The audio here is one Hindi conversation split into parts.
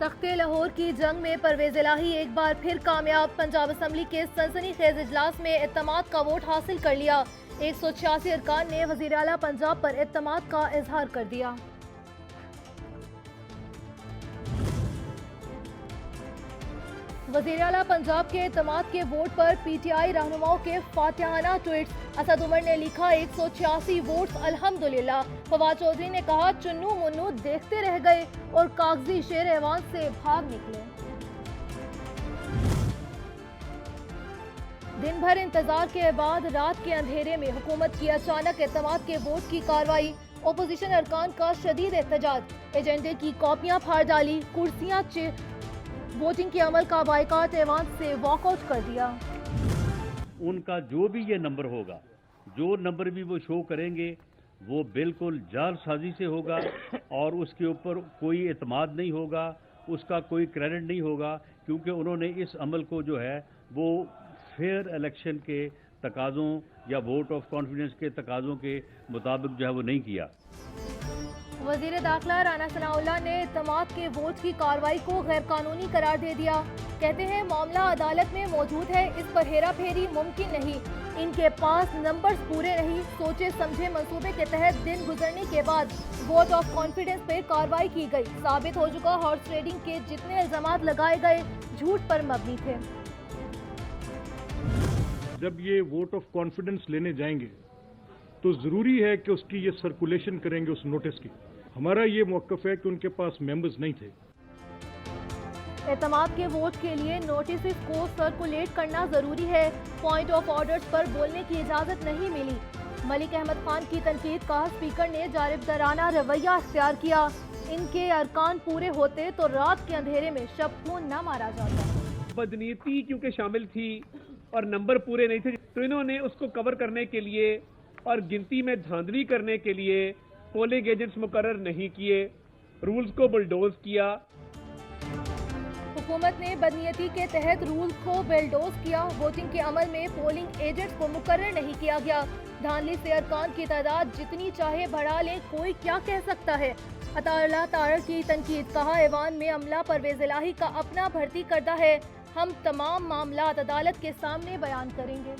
तख्ते लाहौर की जंग में परवेज इलाही एक बार फिर कामयाब। पंजाब असम्बली के सनसनीखेज इजलास में इत्तेमाद का वोट हासिल कर लिया। 186 अरकान ने वज़ीर आला पंजाब पर इत्तेमाद का इजहार कर दिया। वज़ीर आला पंजाब के इत्तेमाद के वोट पर PTI रहनुमाओं के फातिहाना ट्वीट्स। असद उमर ने लिखा 186 वोट्स अल्हम्दुलिल्लाह। फवाद चौधरी ने कहा चुन्नू मुन्नू देखते रह गए और कागजी शेर ऐवान से भाग निकले। दिन भर इंतजार के बाद रात के अंधेरे में हुकूमत की अचानक इत्तेमाद के वोट की कार्रवाई। ओपोजिशन अरकान का शदीद एहतजाज। एजेंडे की कॉपियां फाड़ डाली, कुर्सियां वोटिंग के अमल का बायकॉट ऐवान से वॉकआउट कर दिया। उनका जो भी ये नंबर होगा, जो नंबर भी वो शो करेंगे, वो बिल्कुल जालसाजी से होगा और उसके ऊपर कोई एतमाद नहीं होगा, उसका कोई क्रेडिट नहीं होगा, क्योंकि उन्होंने इस अमल को जो है वो फेयर इलेक्शन के तकाज़ों या वोट ऑफ कॉन्फिडेंस के तकाज़ों के मुताबिक जो है वो नहीं किया। वज़ीर दाखिला राना सनाउल्लाह ने इत्तेमाद के वोट की कार्रवाई को गैर कानूनी करार दे दिया। कहते हैं मामला अदालत में मौजूद है, इस पर हेरा फेरी मुमकिन नहीं। इनके पास नंबर्स पूरे नहीं, सोचे समझे मंसूबे के तहत दिन गुजरने के बाद वोट ऑफ कॉन्फिडेंस पर कार्रवाई की गई। साबित हो चुका हॉर्स ट्रेडिंग के जितने इल्जामात लगाए गए झूठ पर मबनी थे। जब ये वोट ऑफ कॉन्फिडेंस लेने जाएंगे तो जरूरी है कि उसकी ये सर्कुलेशन करेंगे उस नोटिस की। हमारा ये मौक़िफ़ है कि उनके पास मेंबर्स नहीं थे। एतमाद के वोट के लिए नोटिस को सर्कुलेट करना जरूरी है। पॉइंट ऑफ ऑर्डर्स पर बोलने की इजाजत नहीं मिली। मलिक अहमद खान की तनकीद का स्पीकर ने जानिबदाराना रवैया इख्तियार किया। इनके अरकान पूरे होते तो रात के अंधेरे में शबखून न मारा जाता। बदनीयती क्योंकि शामिल थी और नंबर पूरे नहीं थे, तो इन्होंने उसको कवर करने के लिए और गिनती में धांधली करने के लिए पोलिंग एजेंट्स मुकर्रर नहीं किए, रूल्स को बुलडोज किया। हुकूमत ने बदनीयती के तहत रूल्स को बुलडोज किया। वोटिंग के अमल में पोलिंग एजेंट्स को मुकर्रर नहीं किया गया। धांधली से अरकान की तादाद जितनी चाहे बढ़ा लें, कोई क्या कह सकता है। अताउल्लाह तारड़ की तनकीद। कहा ऐवान में अमला परवेज इलाही का अपना भर्ती करदा है, हम तमाम मामलात अदालत के सामने बयान करेंगे।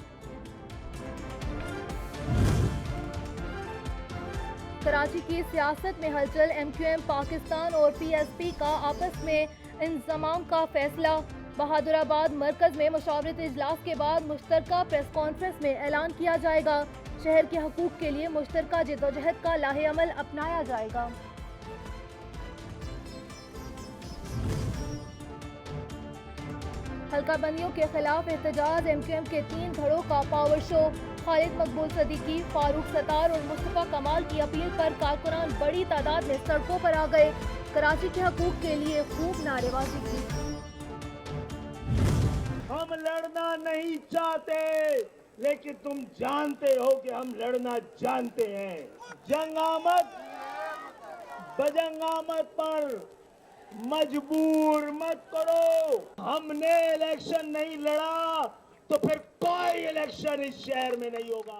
कराची की सियासत में हलचल। MQM पाकिस्तान और PSP का आपस में इंजमाम का फैसला। बहादुराबाद मरकज में मुशावरती इजलास के बाद मुश्तरका प्रेस कॉन्फ्रेंस में ऐलान किया जाएगा। शहर के हकूक के लिए मुश्तरका जद्दोजहद का लाहे अमल अपनाया जाएगा। हल्का बंदियों के खिलाफ एहतजाज। MQM के 3 धड़ों का पावर शो। खालिद मकबूल सदीकी, फारूक सतार और मुस्तफा कमाल की अपील पर कारकुनान बड़ी तादाद में सड़कों पर आ गए। कराची के हकूक के लिए खूब नारेबाजी की। हम लड़ना नहीं चाहते, लेकिन तुम जानते हो कि हम लड़ना जानते हैं। जंगामत बजंगामत पर मजबूर मत करो। हमने इलेक्शन नहीं लड़ा तो फिर कोई इलेक्शन इस शहर में नहीं होगा।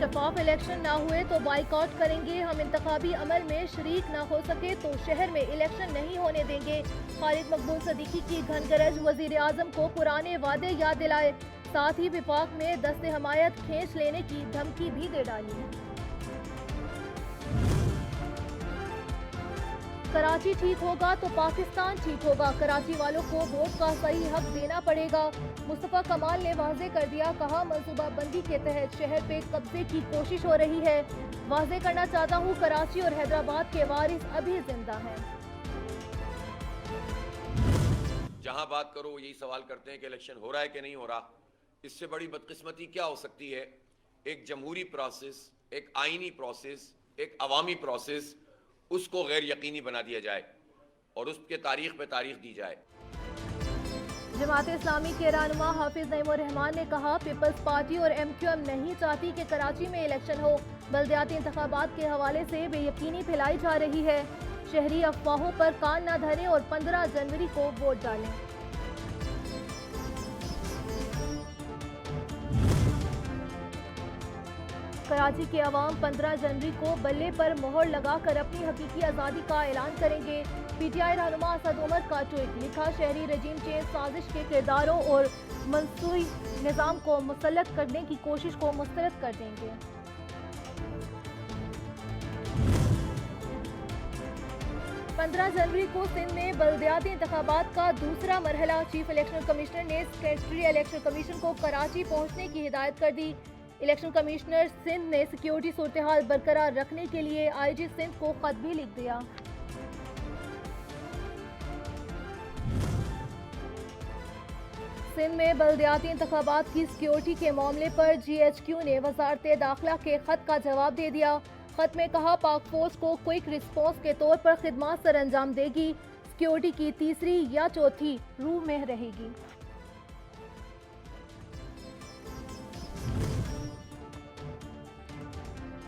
शफाफ इलेक्शन ना हुए तो बाइकआउट करेंगे। हम इंतखाबी अमल में शरीक ना हो सके तो शहर में इलेक्शन नहीं होने देंगे। खालिद मकबूल सदीकी की घनगरज। वजीर आजम को पुराने वादे याद दिलाए, साथ ही विफाक में दस्ते हमायत खींच लेने की धमकी भी दे डाली। कराची ठीक होगा तो पाकिस्तान ठीक होगा। कराची वालों को वोट का सही हक देना पड़ेगा। मुस्तफा कमाल ने वाज़े कर दिया। कहा मंसूबाबंदी के तहत शहर पे कब्जे की कोशिश हो रही है। वाज़े करना चाहता हूँ कराची और हैदराबाद के वारिस अभी जिंदा हैं। जहां बात करो यही सवाल करते हैं कि इलेक्शन हो रहा है कि नहीं हो रहा। इससे बड़ी बदकिस्मती क्या हो सकती है। एक जमहूरी प्रोसेस, एक आईनी प्रोसेस, एक अवामी प्रोसेस, उसको गैर यकीनी बना दिया जाए और उसके तारीख पे तारीख दी जाए। जमात इस्लामी के रहनुमा हाफिज नईमुर रहमान ने कहा पीपल्स पार्टी और MQM नहीं चाहती कि कराची में इलेक्शन हो। बल्दियाती इंतखाबात के हवाले से बेयकीनी फैलाई जा रही है। शहरी अफवाहों पर कान न धरें और 15 जनवरी को वोट डालें। कराची के अवाम 15 जनवरी को बल्ले पर मोहर लगाकर अपनी हकीकी आज़ादी का ऐलान करेंगे। पीटीआई रहनुमा असद उमर का ट्वीट, लिखा शहरी रजीम चेंज साजिश के किरदारों और मंसूरी निज़ाम को मुसल्लत करने की कोशिश को मुस्तरद कर देंगे। 15 जनवरी को सिंध में बल्दियाती इंतखाबात का दूसरा मरहला। चीफ इलेक्शन कमिश्नर ने सेक्रेटरी इलेक्शन कमीशन को कराची पहुंचने की हिदायत कर दी। इलेक्शन कमिश्नर सिंध ने सिक्योरिटी सूरत हाल बरकरार रखने के लिए आईजी सिंध को खत भी लिख दिया। सिंध में बल्दियाती इंतखाबात की सिक्योरिटी के मामले पर GHQ ने वजारत दाखिला के खत का जवाब दे दिया। खत में कहा, पाक फौज को क्विक रिस्पॉन्स के तौर पर खिदमत सर अंजाम देगी। सिक्योरिटी की तीसरी या चौथी रूह में रहेगी।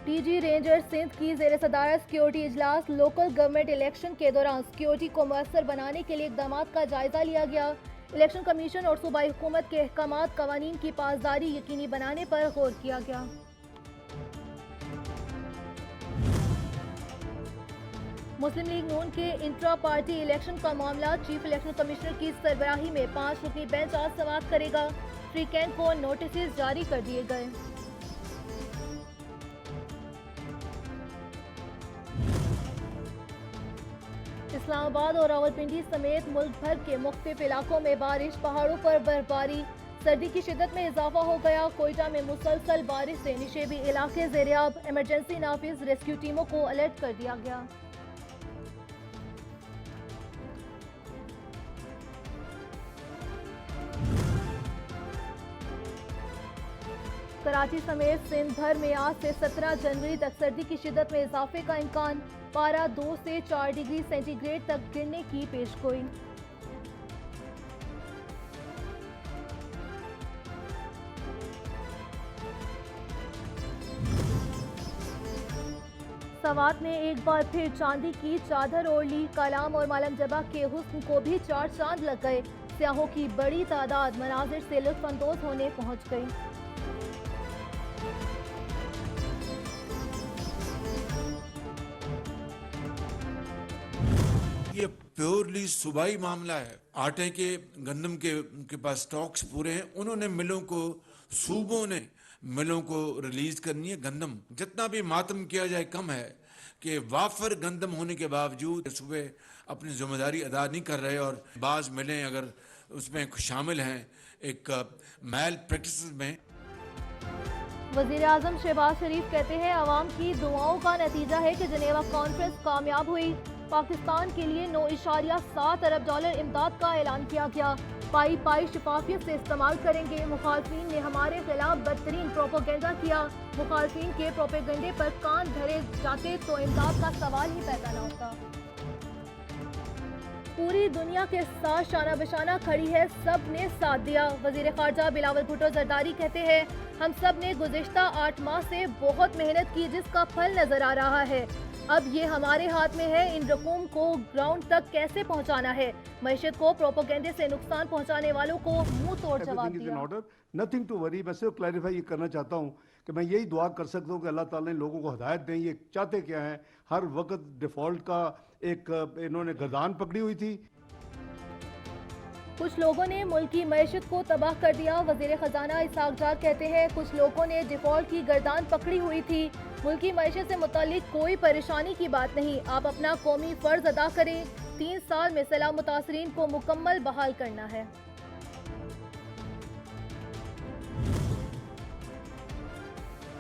DG रेंजर सिंध की जेर सदारत सिक्योरिटी इजलास। लोकल गवर्नमेंट इलेक्शन के दौरान सिक्योरिटी को मुयस्सर बनाने के लिए इक़दाम का जायजा लिया गया। इलेक्शन कमीशन और सूबाई हुकूमत के अहकामात कवानीन की पासदारी यकीनी बनाने पर गौर किया गया। मुस्लिम लीग नून के इंट्रा पार्टी इलेक्शन का मामला। चीफ इलेक्शन कमिश्नर की सरबराही में 5 रुकनी बेंच आज समाअत करेगा। फ्रीकैंट को नोटिस जारी कर दिए गए। इस्लामाबाद और रावलपिंडी समेत मुल्क भर के मुख्तलिफ इलाकों में बारिश, पहाड़ों पर बर्फबारी। सर्दी की शिद्दत में इजाफा हो गया। कोयटा में मुसलसल बारिश से निशेबी इलाके ज़ेरियाब। इमरजेंसी नाफिज रेस्क्यू टीमों को अलर्ट कर दिया गया। कराची समेत सिंध भर में आज से 17 जनवरी तक सर्दी की शिद्दत में इजाफे का इम्कान। पारा 2 से 4 डिग्री सेंटीग्रेड तक गिरने की पेशगोई। सवात ने एक बार फिर चांदी की चादर ओढ़ ली। कलाम और मालम जबा के हुस्न को भी 4 चांद लग गए। सियाहों की बड़ी तादाद मनाजिर से लुत्फ अंदोज होने पहुंच गई। ये प्योरली सूबाई मामला है। आटे के, गंदम के उनके पास स्टॉक्स पूरे हैं। उन्होंने मिलों को, सूबों ने मिलों को रिलीज करनी है। गंदम जितना भी मातम किया जाए कम है कि वाफर गंदम होने के बावजूद सूबे अपनी जिम्मेदारी अदा नहीं कर रहे और बाज मिलें अगर उसमें शामिल हैं एक मैल प्रैक्टिस में। वज़ीर आज़म शहबाज शरीफ कहते हैं, अवाम की दुआओं का नतीजा है कि जनेवा कॉन्फ्रेंस कामयाब हुई। पाकिस्तान के लिए $9.7 अरब इमदाद का ऐलान किया गया। पाई पाई शफाफियत से इस्तेमाल करेंगे। मुखालफिन ने हमारे खिलाफ बदतरीन प्रोपोगेंडा किया। मुखालफिन के प्रोपेगेंडे पर कान धरे जाते तो इमदाद का सवाल ही पैदा न होता। पूरी दुनिया के साथ शाना बिशाना खड़ी है, सब ने साथ दिया। वजीर खारजा बिलावल भुट्टो जरदारी कहते हैं, हम सब ने गुज़िश्ता 8 माह से बहुत मेहनत की जिसका फल नजर आ रहा है। अब ये हमारे हाथ में है इन रकूम को ग्राउंड तक कैसे पहुंचाना है। मईशत को प्रोपोगेंडे से नुकसान पहुंचाने वालों को मुंह तोड़ जवाब दिया। Nothing to worry. मैं सिर्फ क्लैरिफाई ये करना चाहता हूँ कि मैं यही दुआ कर सकता हूँ कि अल्लाह ताला ने लोगों को हिदायत दें। ये चाहते क्या हैं, हर वक्त डिफॉल्ट का एक इन्होंने गर्दान पकड़ी हुई थी। कुछ लोगों ने मुल्क की मईशत को तबाह कर दिया। वजीर खजाना इसाक जार कहते हैं, कुछ लोगों ने डिफॉल्ट की गर्दान पकड़ी हुई थी। मुल्क की मईशत से मुतालिक कोई परेशानी की बात नहीं। आप अपना कौमी फर्ज अदा करें। 3 साल में सैलाब मुतासरीन को मुकम्मल बहाल करना है।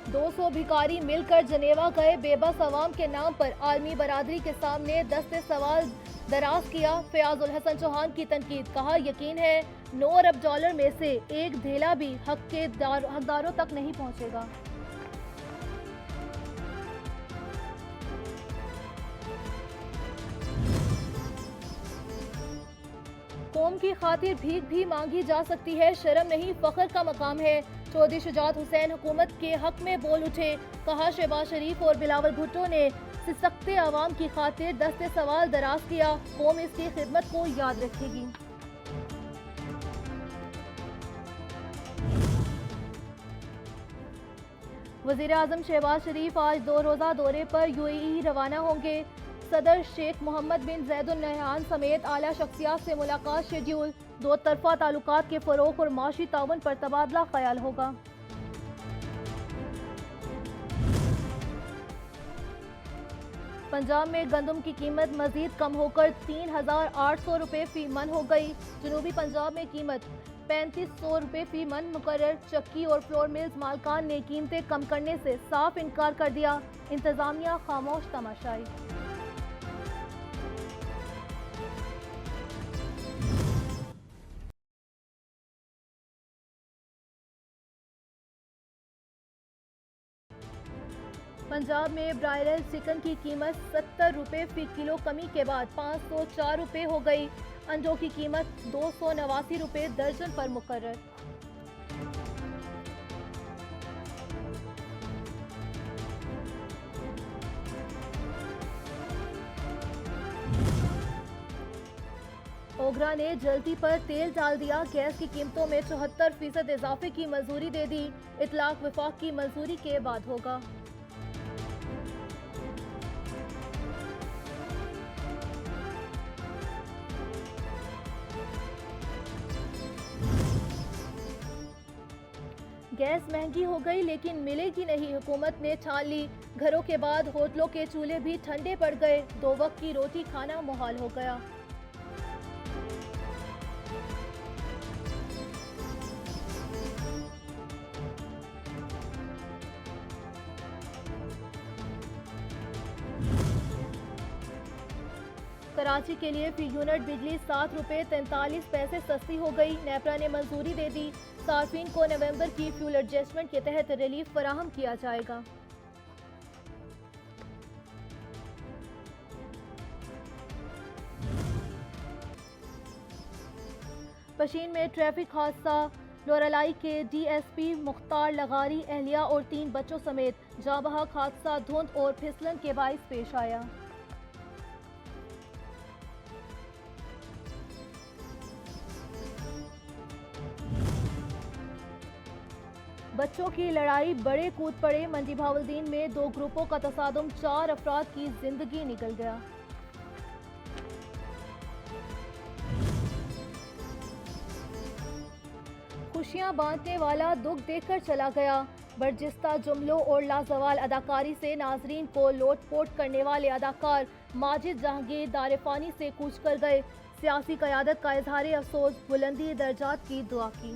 दो 200 भिखारी मिलकर जनेवा गए। बेबस अवाम के नाम पर आलमी बरादरी के सामने दस्ते सवाल दराज किया। फयाजुल हसन चौहान की तनकीद, कहा यकीन है $9 अरब में से एक धेला भी हकदारों तक नहीं पहुंचेगा। कौम की खातिर भीख भी मांगी जा सकती है, शर्म नहीं फख्र का मकाम है। चौधरी शुजात हुसैन हुकूमत के हक में बोल उठे। कहा शहबाज शरीफ और बिलावल भुट्टो ने सिसकते आवाम की खातिर दस्ते सवाल दराज किया। कौम इसकी खिदमत को याद रखेगी। वज़ीर आज़म शहबाज शरीफ आज 2 रोज़ा दौरे पर यूएई रवाना होंगे। सदर शेख मोहम्मद बिन ज़ैद अल नहयान समेत आला शख्सियात से मुलाकात शेड्यूल। दो तरफ़ा ताल्लुकात के फ़रोग़ और माशी ताउन पर तबादला ख्याल होगा। पंजाब में गंदम की कीमत मजीद कम होकर 3,800 रुपये फ़ी मन हो गई। जनूबी पंजाब में कीमत 3,500 रुपये फ़ी मन मुकर्रर। चक्की और फ्लोर मिल्स मालकान ने कीमतें कम करने से साफ इनकार कर दिया। इंतज़ामिया खामोश तमाशाई। पंजाब में ब्रायलर चिकन की कीमत 70 रुपये फ़ी किलो कमी के बाद 504 रुपये हो गई। अंडों की कीमत 289 रुपये दर्जन पर मुकर्रर। ओगरा ने जल्दी पर तेल डाल दिया। गैस की कीमतों में 74% इजाफे की मंजूरी दे दी। इतलाक विफाक की मंजूरी के बाद होगा। गैस महंगी हो गई लेकिन मिलेगी नहीं, हुकूमत ने ठान ली। घरों के बाद होटलों के चूल्हे भी ठंडे पड़ गए। 2 वक्त की रोटी खाना मुहाल हो गया। कराची के लिए फी यूनिट बिजली 7 रुपये 43 पैसे सस्ती हो गई। नेपरा ने मंजूरी दे दी। सार्फिन को नवंबर की फ्यूल एडजस्टमेंट के तहत रिलीफ फराहम किया जाएगा। पशीन में ट्रैफिक हादसा। लोरालाई के डीएसपी मुख्तार लगारी अहलिया और 3 बच्चों समेत जाँ बहक हादसा धुंध और फिसलन के बाइस पेश आया। बच्चों की लड़ाई बड़े कूद पड़े। मंडी भावलदीन में 2 ग्रुपों का तसादुम, 4 अफराद की जिंदगी निकल गया। खुशियां बांटने वाला दुख देखकर चला गया। बर्जिस्ता जुमलों और लाजवाल अदाकारी से नाजरीन को लोटपोट करने वाले अदाकार माजिद जहांगीर दारेफानी से कूच कर गए। सियासी क़यादत का इजहार अफसोस, बुलंदी दर्जात की दुआ की।